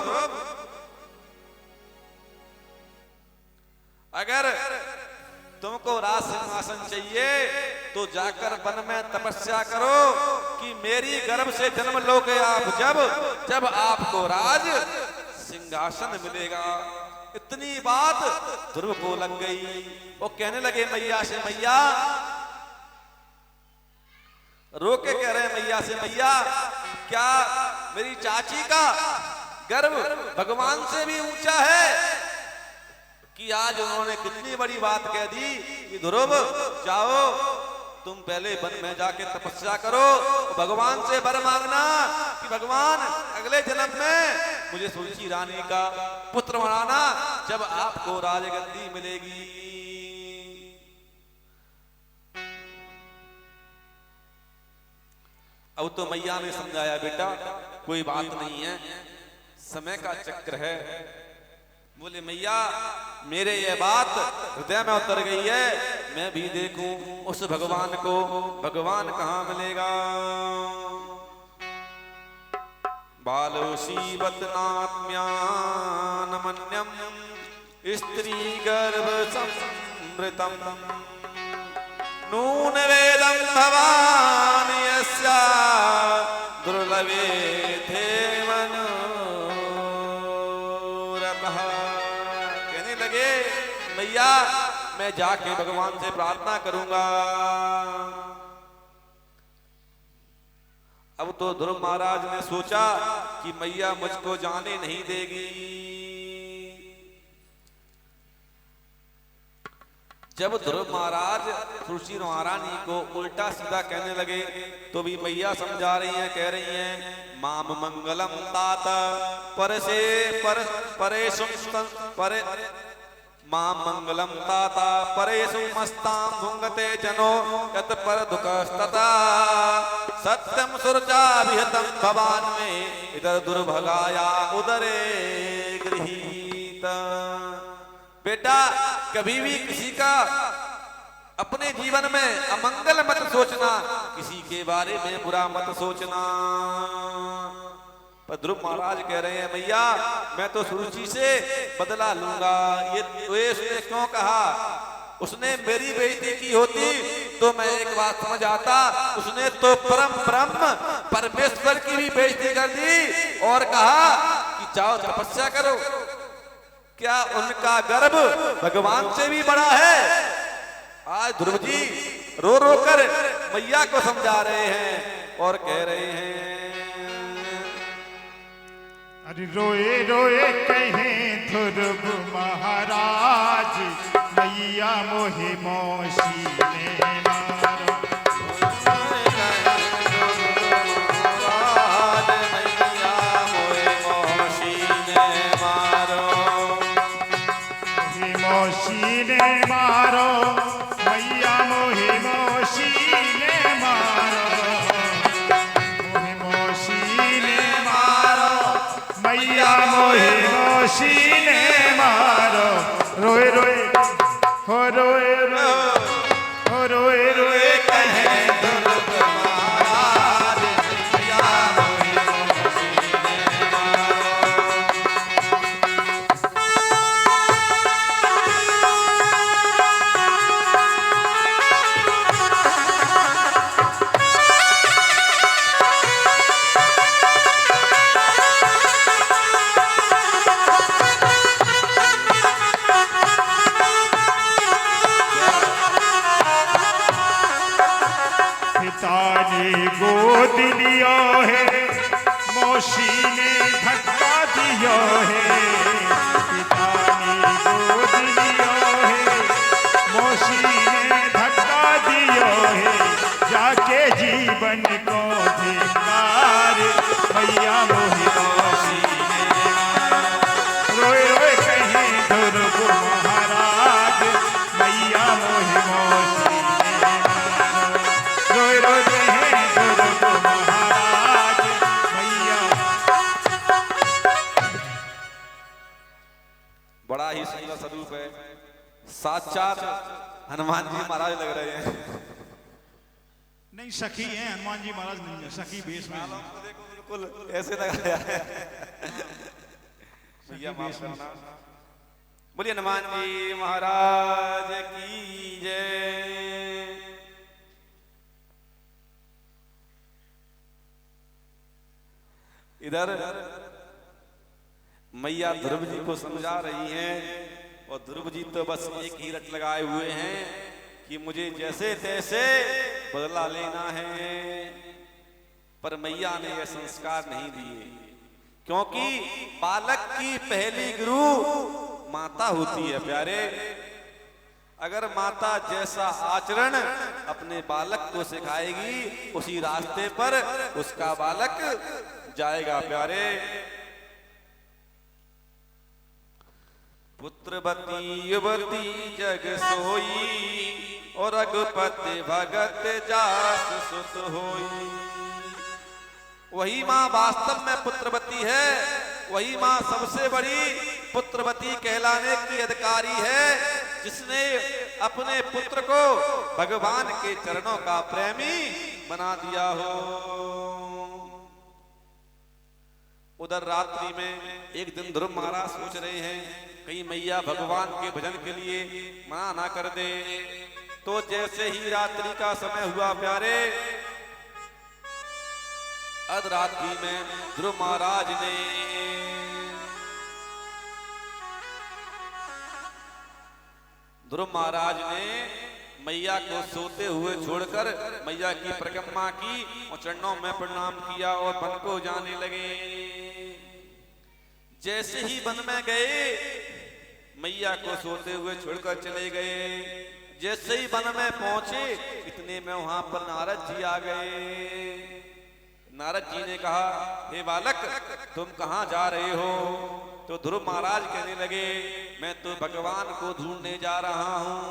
ध्रुव, अगर तुमको राज सिंहासन चाहिए तो जाकर वन में तपस्या करो कि मेरी गर्भ से जन्म लोगे आप, जब आपको राज सिंहासन मिलेगा। इतनी बात ध्रुव को लग गई। वो कहने लगे मैया से, मैया रोके कह रहे हैं मैया से, मैया क्या मेरी चाची का गर्भ भगवान से भी ऊंचा है कि आज उन्होंने कितनी बड़ी बात कह दी कि ध्रुव जाओ तुम पहले वन में जाके तपस्या करो, भगवान से वर मांगना कि भगवान अगले जन्म में मुझे सुरुचि रानी का पुत्र बनाना, जब आपको राजगद्दी मिलेगी। अब तो मैया ने समझाया, बेटा कोई बात नहीं है, समय का चक्र है। बोले मैया मेरे ये बात हृदय में उतर गई है, मैं भी देखूं उस भगवान को, भगवान कहाँ मिलेगा। बालोशीवत नात्म्यानमन्यम स्त्री गर्भ संवृतम नून वेदम भवान यस्या दुर्लभे थे मनोरथः। कहने लगे मैया मैं जाके भगवान से प्रार्थना करूंगा। अब तो ध्रुव महाराज ने सोचा कि मैया मुझको जाने नहीं देगी। जब ध्रुव महाराज सुरुचि महारानी को उल्टा सीधा कहने लगे तो भी मैया समझा रही हैं, कह रही हैं माम मंगलम तात परसे परेशु परे माम मंगलम ताता परेशु मस्ताम भुंगते जनो यत पर दुखस्तता सत्यम सुरचा विहतम भवान में इधर दुर्भगाया उदरे गृहीत। बेटा कभी भी किसी का अपने जीवन में अमंगल मत सोचना, किसी के बारे में बुरा मत सोचना। पर ध्रुव महाराज कह रहे हैं मैया मैं तो सुरुचि से बदला लूंगा। ये उसने क्यों कहा? उसने मेरी बेइज्जती की होती तो मैं एक बात समझ आता, उसने तो परम ब्रह्म परमेश्वर की भी बेइज्जती कर दी और कहा कि जाओ तपस्या करो। क्या उनका गर्भ भगवान से भी बड़ा है? आज ध्रुव जी रो रो कर मैया को समझा रहे हैं और कह रहे हैं अरे रोए रोए कहे ध्रुव महाराज मैया मोहि मौसी ने मारो। मौसी ने मारो मैया मोहि मौसी ने मारो, मोहि मौसी ने मारो मैया मोहि मौसी ने मारो। रोए रोए हो रोए रोए हो रोए रोए कहे ध्रुव महाराज मैया मोहि मौसी ने मारो। गोद लियो है मौसी ने धक्का दियो है, पिता ने गोद लियो है मौसी ने धक्का दियो है, जाके जीवन को धिक्कार मैया मोहि मौसी ने। रोए रोए कहे ध्रुव महाराज मैया मोहि मौसी ने। रोए रोए बड़ा ही सुंदर स्वरूप है, साक्षात हनुमान जी महाराज लग रहे हैं। नहीं सखी है हनुमान जी महाराज नहीं है, सखी भेष में बिल्कुल ऐसे लगाया है। भैया माफ करना। बोलिए हनुमान जी महाराज की जय। इधर मैया ध्रुव जी को समझा रही हैं और ध्रुव जी तो बस एक ही रट लगाए हुए हैं कि मुझे जैसे तैसे बदला लेना है। पर मैया ने यह संस्कार नहीं दिए, क्योंकि बालक की पहली गुरु माता होती है प्यारे। अगर माता जैसा आचरण अपने बालक को सिखाएगी, उसी रास्ते पर उसका बालक जाएगा प्यारे। पुत्रवती युवती जग सोई और रघुपति भगत जास सुत होई। वही माँ वास्तव में पुत्रवती है, वही माँ सबसे बड़ी पुत्रवती कहलाने की अधिकारी है, जिसने अपने पुत्र को भगवान के चरणों का प्रेमी बना दिया हो। उधर रात्रि में एक दिन ध्रुव महाराज सोच रहे हैं कहीं मैया भगवान के भजन के लिए मना ना कर दे। तो जैसे ही रात्रि का समय हुआ प्यारे, अर्धरात्रि में ध्रुव महाराज ने मैया को सोते हुए छोड़कर मैया की परिक्रमा की और चरणों में प्रणाम किया और वन को जाने लगे। जैसे ही वन में गए, मैया को सोते हुए छोड़कर चले गए। जैसे ही वन में पहुंचे, इतने में वहां पर नारद जी आ गए। नारद जी ने कहा, हे बालक तुम कहाँ जा रहे हो? तो ध्रुव महाराज कहने लगे, मैं तो भगवान को ढूंढने जा रहा हूँ।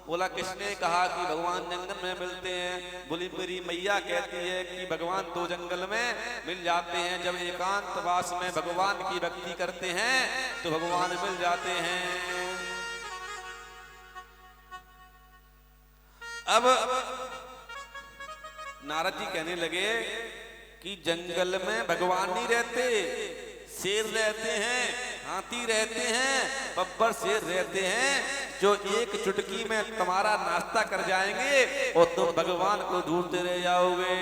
बोला किसने कहा कि भगवान जंगल में मिलते हैं? बोली मेरी मैया कहती है कि भगवान तो जंगल में मिल जाते हैं, जब एकांतवास में भगवान की भक्ति करते हैं तो भगवान मिल जाते हैं। अब नारद जी कहने लगे कि जंगल में भगवान नहीं रहते, शेर रहते हैं, हाथी रहते हैं, बब्बर शेर रहते हैं, जो एक चुटकी में तुम्हारा नाश्ता कर जाएंगे और तुम भगवान को ढूंढते रह जाओगे।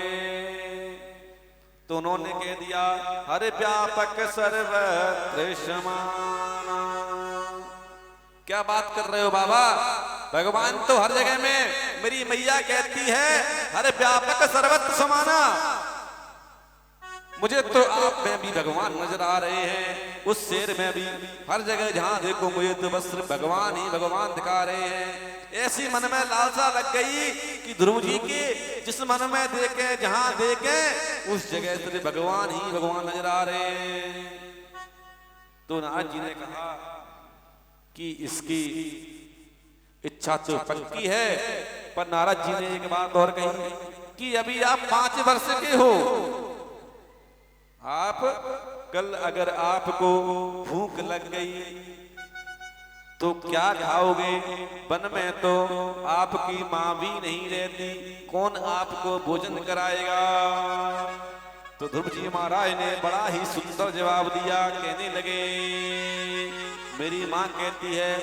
तो उन्होंने कह दिया, हरे व्यापक सर्वत्र समाना। क्या बात कर रहे हो बाबा? भगवान तो हर जगह में, मेरी मैया कहती है हरे व्यापक सर्वत्र समाना। मुझे तो आप में भी भगवान नजर आ रहे हैं, उस शेर में भी, हर जगह जहां देखो मुझे तो बस भगवान ही भगवान दिखा रहे हैं। ऐसी मन में लालसा लग गई कि ध्रुव जी के जिस मन में देखे, जहां देखे, उस जगह से भगवान ही भगवान नजर आ रहे हैं। तो नारद जी ने कहा कि इसकी इच्छा तो पक्की है, पर नारद जी ने एक बात और कही कि अभी आप 5 वर्ष के हो, आप कल अगर आपको भूख लग गई तो क्या खाओगे? वन में तो आपकी माँ भी नहीं रहती, कौन आपको भोजन कराएगा? तो ध्रुव जी महाराज ने बड़ा ही सुंदर जवाब दिया। कहने लगे, मेरी माँ कहती है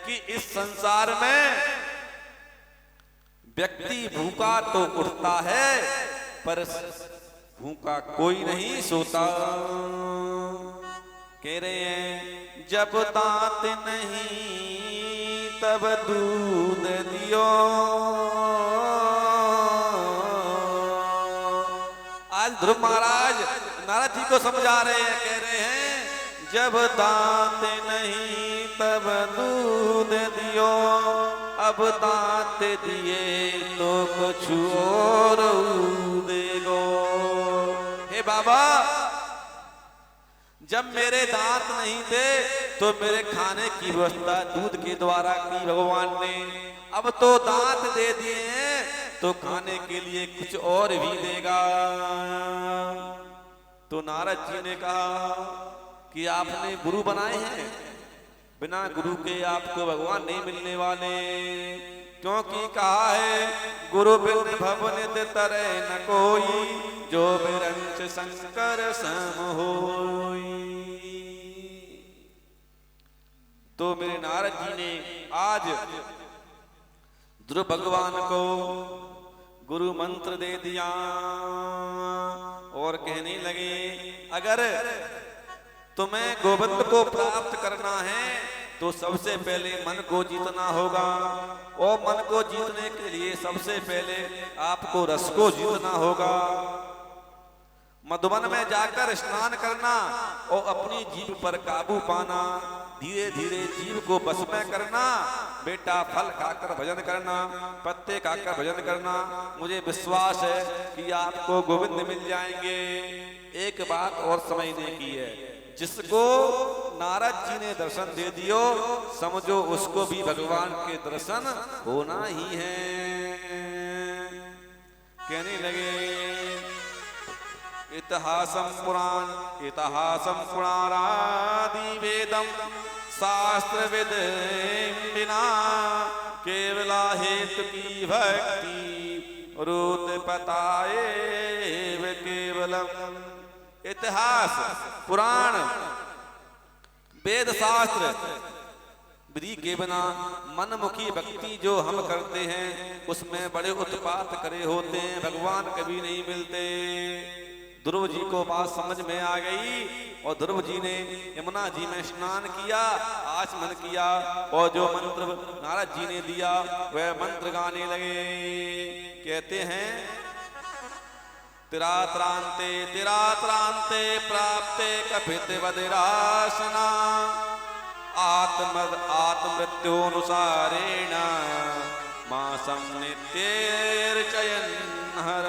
कि इस संसार में व्यक्ति भूखा तो उठता है, पर भूखा कोई नहीं सोता। कह रहे हैं, जब दांत नहीं तब दूध दियो। आज ध्रुव महाराज नारद जी को समझा रहे हैं, कह रहे हैं, जब दांत नहीं तब दूध दियो, अब दांत दिए तो कुछ और देगो। हे बाबा, जब मेरे दांत नहीं थे तो मेरे खाने की व्यवस्था दूध के द्वारा की भगवान ने, अब तो दांत दे दिए हैं तो खाने के लिए कुछ और भी देगा। तो नारद जी ने कहा कि आपने गुरु बनाए हैं, बिना गुरु के आपको भगवान नहीं मिलने वाले, क्योंकि कहा है गुरु बिन भवनित तरह न कोई, जो बिरंच शंकर सम होई। तो मेरे नारद जी ने आज ध्रुव भगवान को गुरु मंत्र दे दिया और कहने लगे अगर तुम्हें गोविंद को प्राप्त करना है तो सबसे पहले मन को जीतना होगा और मन को जीतने के लिए सबसे पहले आपको रस को जीतना होगा। मधुबन में जाकर स्नान करना और अपनी जीभ पर काबू पाना, धीरे धीरे जीव को बस में करना। बेटा फल खाकर भजन करना, पत्ते खाकर भजन करना। मुझे विश्वास है कि आपको गोविंद मिल जाएंगे। एक बात और समझने की है, जिसको नारद जी ने दर्शन दे दियो समझो उसको भी भगवान के दर्शन होना ही है। कहने लगे इतिहासम पुराणादि वेदम शास्त्र विद बिना केवला हेतु की भक्ति रूत पताए केवलम। इतिहास पुराण वेद शास्त्र विधि के बिना मनमुखी भक्ति जो हम करते हैं उसमें बड़े उत्पात करे होते हैं, भगवान कभी नहीं मिलते। ध्रुव जी को बात समझ में आ गई और ध्रुव जी ने यमुना जी में स्नान किया, आचमन किया और जो मंत्र नारद जी ने दिया वह मंत्र गाने लगे। कहते हैं तिरात्रांते तिरात्रांते प्राप्ते कपित वदिरासना आत्मृत्योनुसारेण मासं नित्यैर्चयन् हर।